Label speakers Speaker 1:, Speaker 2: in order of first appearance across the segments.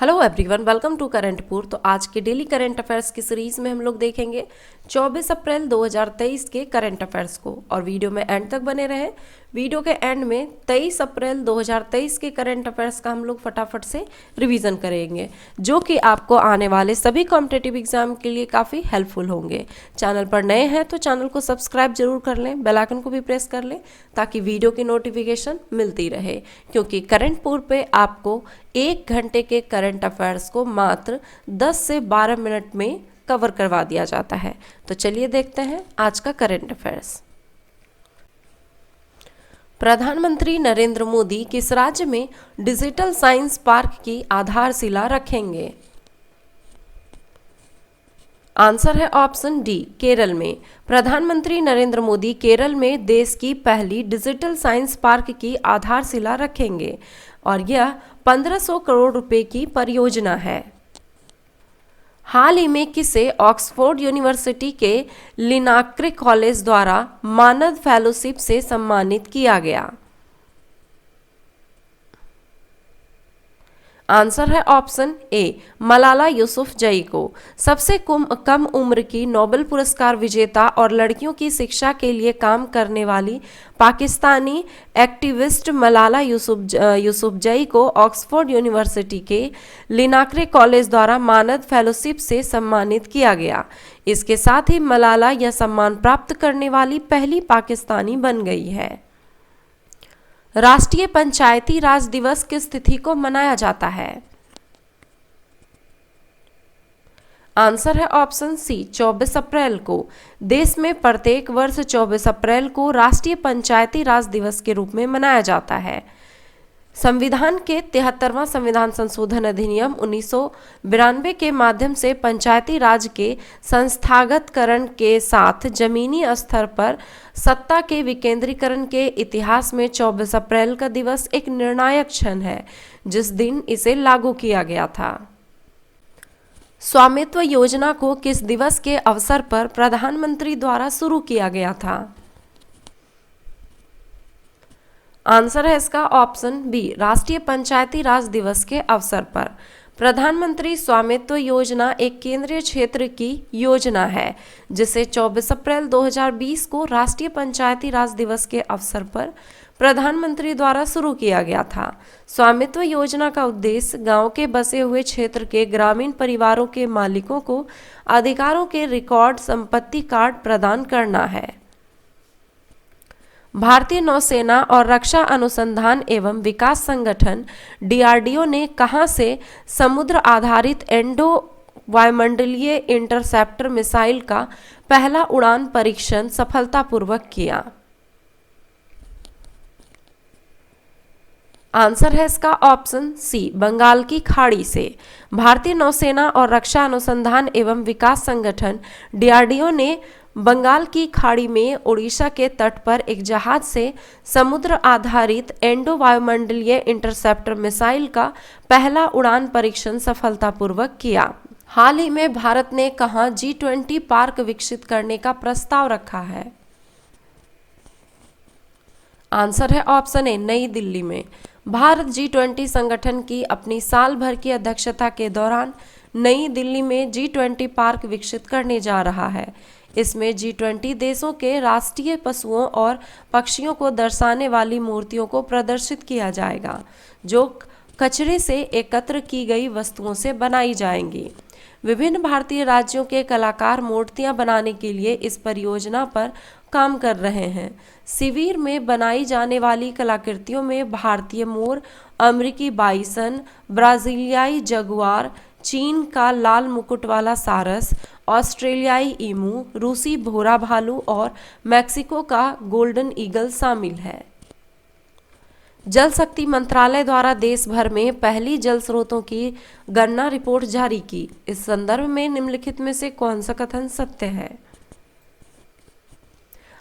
Speaker 1: Hello everyone, welcome to Currentpur. तो आज के डेली करंट अफेयर्स की सीरीज में हम लोग देखेंगे 24 अप्रैल 2023 के करंट अफेयर्स को, और वीडियो में एंड तक बने रहें। वीडियो के एंड में 23 अप्रैल 2023 के करंट अफेयर्स का हम लोग फटाफट से रिवीजन करेंगे, जो कि आपको आने वाले सभी कॉम्पिटिटिव एग्जाम के लिए काफ़ी हेल्पफुल होंगे। चैनल पर नए हैं तो चैनल को सब्सक्राइब जरूर कर लें, बेल आइकन को भी प्रेस कर लें ताकि वीडियो की नोटिफिकेशन मिलती रहे, क्योंकि करंटपुर पे आपको 1 घंटे के करंट अफेयर्स को मात्र 10 से 12 मिनट में कवर करवा दिया जाता है। तो चलिए देखते हैं आज का करंट अफेयर्स। प्रधानमंत्री नरेंद्र मोदी किस राज्य में डिजिटल साइंस पार्क की आधारशिला रखेंगे? आंसर है ऑप्शन डी, केरल में। प्रधानमंत्री नरेंद्र मोदी केरल में देश की पहली डिजिटल साइंस पार्क की आधारशिला रखेंगे, और यह 1500 करोड़ रुपए की परियोजना है। हाल ही में किसे ऑक्सफोर्ड यूनिवर्सिटी के लिनाक्रे कॉलेज द्वारा मानद फेलोशिप से सम्मानित किया गया? आंसर है ऑप्शन ए, मलाला यूसुफजई को। सबसे कम उम्र की नोबेल पुरस्कार विजेता और लड़कियों की शिक्षा के लिए काम करने वाली पाकिस्तानी एक्टिविस्ट मलाला यूसुफजई को ऑक्सफोर्ड यूनिवर्सिटी के लिनाक्रे कॉलेज द्वारा मानद फेलोशिप से सम्मानित किया गया। इसके साथ ही मलाला यह सम्मान प्राप्त करने वाली पहली पाकिस्तानी बन गई है। राष्ट्रीय पंचायती राज दिवस किस तिथि को मनाया जाता है? आंसर है ऑप्शन सी, 24 अप्रैल को। देश में प्रत्येक वर्ष 24 अप्रैल को राष्ट्रीय पंचायती राज दिवस के रूप में मनाया जाता है। संविधान के 73वां संविधान संशोधन अधिनियम 1992 के माध्यम से पंचायती राज के संस्थागतकरण के साथ जमीनी स्तर पर सत्ता के विकेंद्रीकरण के इतिहास में 24 अप्रैल का दिवस एक निर्णायक क्षण है, जिस दिन इसे लागू किया गया था। स्वामित्व योजना को किस दिवस के अवसर पर प्रधानमंत्री द्वारा शुरू किया गया था? आंसर है इसका ऑप्शन बी, राष्ट्रीय पंचायती राज दिवस के अवसर पर। प्रधानमंत्री स्वामित्व योजना एक केंद्रीय क्षेत्र की योजना है, जिसे 24 अप्रैल 2020 को राष्ट्रीय पंचायती राज दिवस के अवसर पर प्रधानमंत्री द्वारा शुरू किया गया था। स्वामित्व योजना का उद्देश्य गांव के बसे हुए क्षेत्र के ग्रामीण परिवारों के मालिकों को अधिकारों के रिकॉर्ड संपत्ति कार्ड प्रदान करना है। भारतीय नौसेना और रक्षा अनुसंधान एवं विकास संगठन DRDO ने कहां से समुद्र आधारित एंडो वायुमंडलीय इंटरसेप्टर मिसाइल का पहला उड़ान परीक्षण सफलतापूर्वक किया? आंसर है इसका ऑप्शन सी, बंगाल की खाड़ी से। भारतीय नौसेना और रक्षा अनुसंधान एवं विकास संगठन DRDO ने बंगाल की खाड़ी में ओडिशा के तट पर एक जहाज से समुद्र आधारित एंडो वायुमंडलीय इंटरसेप्टर मिसाइल का पहला उड़ान परीक्षण सफलतापूर्वक किया। हाल ही में भारत ने कहां G20 पार्क विकसित करने का प्रस्ताव रखा है? आंसर है ऑप्शन ए, नई दिल्ली में। भारत G20 संगठन की अपनी साल भर की अध्यक्षता के दौरान नई दिल्ली में G20 पार्क विकसित करने जा रहा है। इसमें G20 देशों के राष्ट्रीय पशुओं और पक्षियों को दर्शाने वाली मूर्तियों को प्रदर्शित किया जाएगा, जो कचरे से एकत्र की गई वस्तुओं से बनाई जाएंगी। विभिन्न भारतीय राज्यों के कलाकार मूर्तियां बनाने के लिए इस परियोजना पर काम कर रहे हैं। शिविर में बनाई जाने वाली कलाकृतियों में भारतीय मोर, अमेरिकी बाइसन, ब्राजीलियाई जगुआर, चीन का लाल मुकुट वाला सारस, ऑस्ट्रेलियाई ईमू, रूसी भोरा भालू और मैक्सिको का गोल्डन ईगल शामिल है। जल शक्ति मंत्रालय द्वारा देश भर में पहली जल स्रोतों की गणना रिपोर्ट जारी की। इस संदर्भ में निम्नलिखित में से कौन सा कथन सत्य है?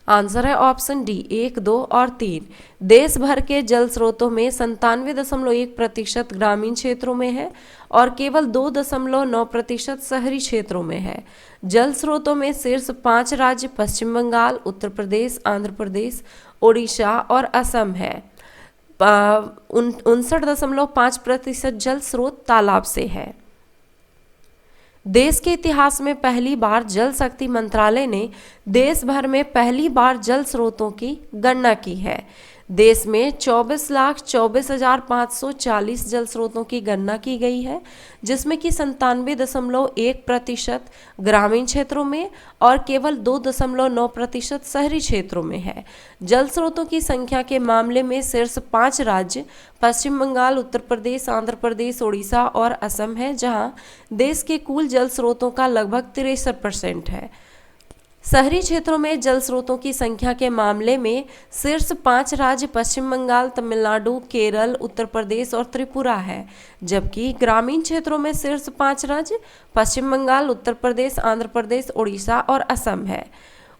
Speaker 1: आंसर है ऑप्शन डी, 1, 2 और 3। देश भर के जल स्रोतों में 97.1% ग्रामीण क्षेत्रों में है और केवल 2.9% शहरी क्षेत्रों में है। जल स्रोतों में शीर्ष 5 राज्य पश्चिम बंगाल, उत्तर प्रदेश, आंध्र प्रदेश, ओडिशा और असम है। 59.5% जल स्रोत तालाब से है। देश के इतिहास में पहली बार जल शक्ति मंत्रालय ने देश भर में पहली बार जल स्रोतों की गणना की है। देश में 24,24,540 जल स्रोतों की गणना की गई है, जिसमें कि 97.1% ग्रामीण क्षेत्रों में और केवल 2.9% शहरी क्षेत्रों में है। जल स्रोतों की संख्या के मामले में शीर्ष 5 राज्य पश्चिम बंगाल, उत्तर प्रदेश, आंध्र प्रदेश, उड़ीसा और असम है, जहां देश के कुल जल स्रोतों का लगभग 63% है। शहरी क्षेत्रों में जल स्रोतों की संख्या के मामले में शीर्ष 5 राज्य पश्चिम बंगाल, तमिलनाडु, केरल, उत्तर प्रदेश और त्रिपुरा है, जबकि ग्रामीण क्षेत्रों में शीर्ष 5 राज्य पश्चिम बंगाल, उत्तर प्रदेश, आंध्र प्रदेश, उड़ीसा और असम है।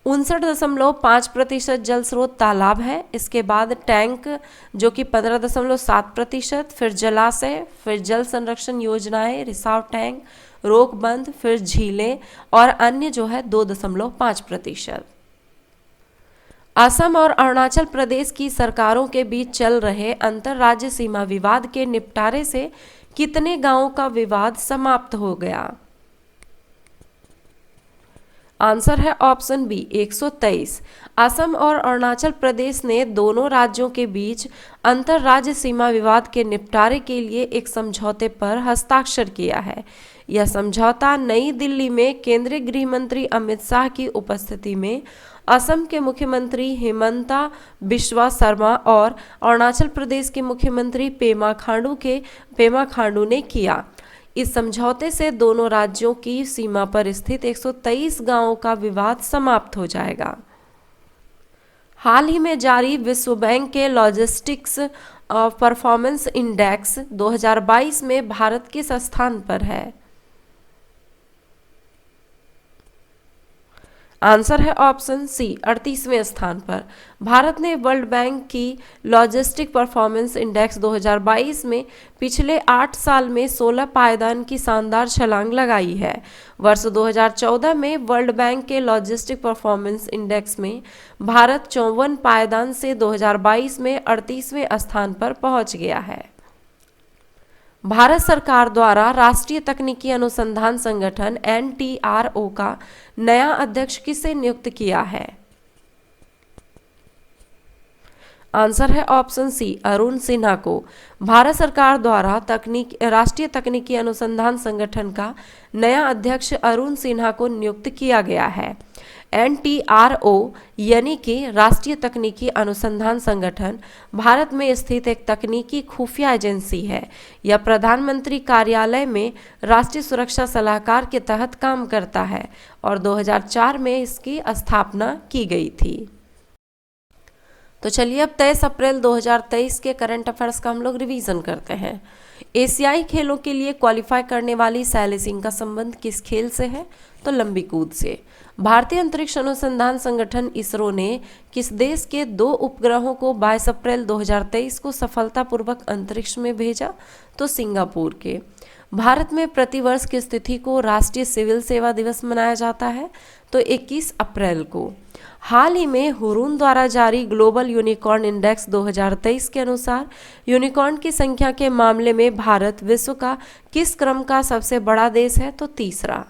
Speaker 1: 59.5% जल स्रोत तालाब है। इसके बाद टैंक जो कि 15.7%, फिर जलाशय, फिर जल संरक्षण योजनाएं, रिसाव टैंक, रोकबंद, फिर झीलें और अन्य जो है 2.5%। असम और अरुणाचल प्रदेश की सरकारों के बीच चल रहे अंतर्राज्य सीमा विवाद के निपटारे से कितने गांवों का विवाद समाप्त हो गया? आंसर है ऑप्शन बी 123। असम और अरुणाचल प्रदेश ने दोनों राज्यों के बीच अंतर्राज्य सीमा विवाद के निपटारे के लिए एक समझौते पर हस्ताक्षर किया है। यह समझौता नई दिल्ली में केंद्रीय गृह मंत्री अमित शाह की उपस्थिति में असम के मुख्यमंत्री हेमंता बिश्वा शर्मा और अरुणाचल प्रदेश के मुख्यमंत्री पेमा खांडू ने किया। इस समझौते से दोनों राज्यों की सीमा पर स्थित 123 गांवों का विवाद समाप्त हो जाएगा। हाल ही में जारी विश्व बैंक के लॉजिस्टिक्स परफॉर्मेंस इंडेक्स 2022 में भारत किस स्थान पर है? आंसर है ऑप्शन सी 38वें स्थान पर। भारत ने वर्ल्ड बैंक की लॉजिस्टिक परफॉर्मेंस इंडेक्स 2022 में पिछले 8 साल में 16 पायदान की शानदार छलांग लगाई है। वर्ष 2014 में वर्ल्ड बैंक के लॉजिस्टिक परफॉर्मेंस इंडेक्स में भारत 54 पायदान से 2022 में 38वें स्थान पर पहुंच गया है। भारत सरकार द्वारा राष्ट्रीय तकनीकी अनुसंधान संगठन NTRO का नया अध्यक्ष किसे नियुक्त किया है? आंसर है ऑप्शन सी अरुण सिन्हा को। भारत सरकार द्वारा राष्ट्रीय तकनीकी अनुसंधान संगठन का नया अध्यक्ष अरुण सिन्हा को नियुक्त किया गया है। NTRO यानी कि राष्ट्रीय तकनीकी अनुसंधान संगठन भारत में स्थित एक तकनीकी खुफिया एजेंसी है। यह प्रधानमंत्री कार्यालय में राष्ट्रीय सुरक्षा सलाहकार के तहत काम करता है और 2004 में इसकी स्थापना की गई थी। तो चलिए अब 23 अप्रैल 2023 के करंट अफेयर्स का हम लोग रिवीजन करते हैं। एशियाई खेलों के लिए क्वालिफाई करने वाली शैली सिंह का संबंध किस खेल से है? तो लंबी कूद से। भारतीय अंतरिक्ष अनुसंधान संगठन इसरो ने किस देश के 2 उपग्रहों को 22 अप्रैल 2023 को सफलतापूर्वक अंतरिक्ष में भेजा? तो सिंगापुर के। भारत में प्रतिवर्ष किस तिथि को राष्ट्रीय सिविल सेवा दिवस मनाया जाता है? तो 21 अप्रैल को। हाल ही में हुरून द्वारा जारी ग्लोबल यूनिकॉर्न इंडेक्स 2023 के अनुसार यूनिकॉर्न की संख्या के मामले में भारत विश्व का किस क्रम का सबसे बड़ा देश है? तो तीसरा।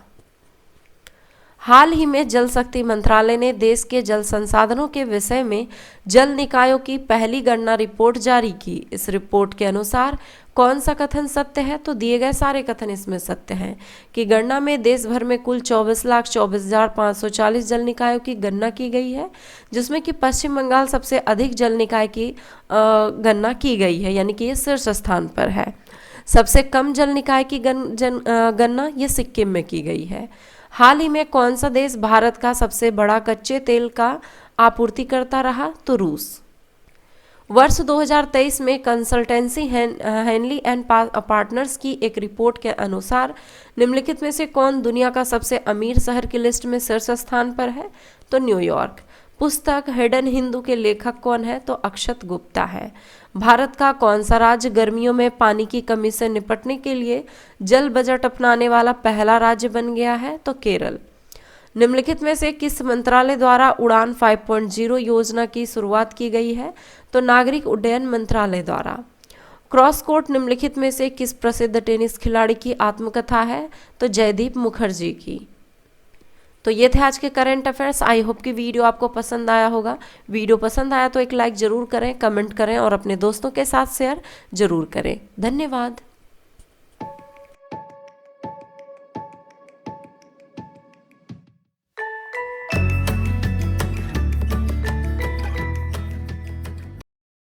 Speaker 1: हाल ही में जल शक्ति मंत्रालय ने देश के जल संसाधनों के विषय में जल निकायों की पहली गणना रिपोर्ट जारी की। इस रिपोर्ट के अनुसार कौन सा कथन सत्य है? तो दिए गए सारे कथन इसमें सत्य हैं कि गणना में देश भर में कुल 24,24,540 जल निकायों की गणना की गई है, जिसमें कि पश्चिम बंगाल सबसे अधिक जल निकाय की गणना की गई है, यानी कि ये शीर्ष स्थान पर है। सबसे कम जल निकाय की गणना ये सिक्किम में की गई है। हाल ही में कौन सा देश भारत का सबसे बड़ा कच्चे तेल का आपूर्तिकर्ता रहा? तो रूस। वर्ष 2023 में कंसल्टेंसी हेनली एंड पार्टनर्स की एक रिपोर्ट के अनुसार निम्नलिखित में से कौन दुनिया का सबसे अमीर शहर की लिस्ट में शीर्ष स्थान पर है? तो न्यूयॉर्क। पुस्तक हिडन हिंदू के लेखक कौन है? तो अक्षत गुप्ता है। भारत का कौन सा राज्य गर्मियों में पानी की कमी से निपटने के लिए जल बजट अपनाने वाला पहला राज्य बन गया है? तो केरल। निम्नलिखित में से किस मंत्रालय द्वारा उड़ान 5.0 योजना की शुरुआत की गई है? तो नागरिक उड्डयन मंत्रालय द्वारा। क्रॉस कोर्ट निम्नलिखित में से किस प्रसिद्ध टेनिस खिलाड़ी की आत्मकथा है? तो जयदीप मुखर्जी की। तो ये थे आज के करंट अफेयर्स। आई होप कि वीडियो आपको पसंद आया होगा। वीडियो पसंद आया तो एक लाइक जरूर करें, कमेंट करें और अपने दोस्तों के साथ शेयर जरूर करें। धन्यवाद।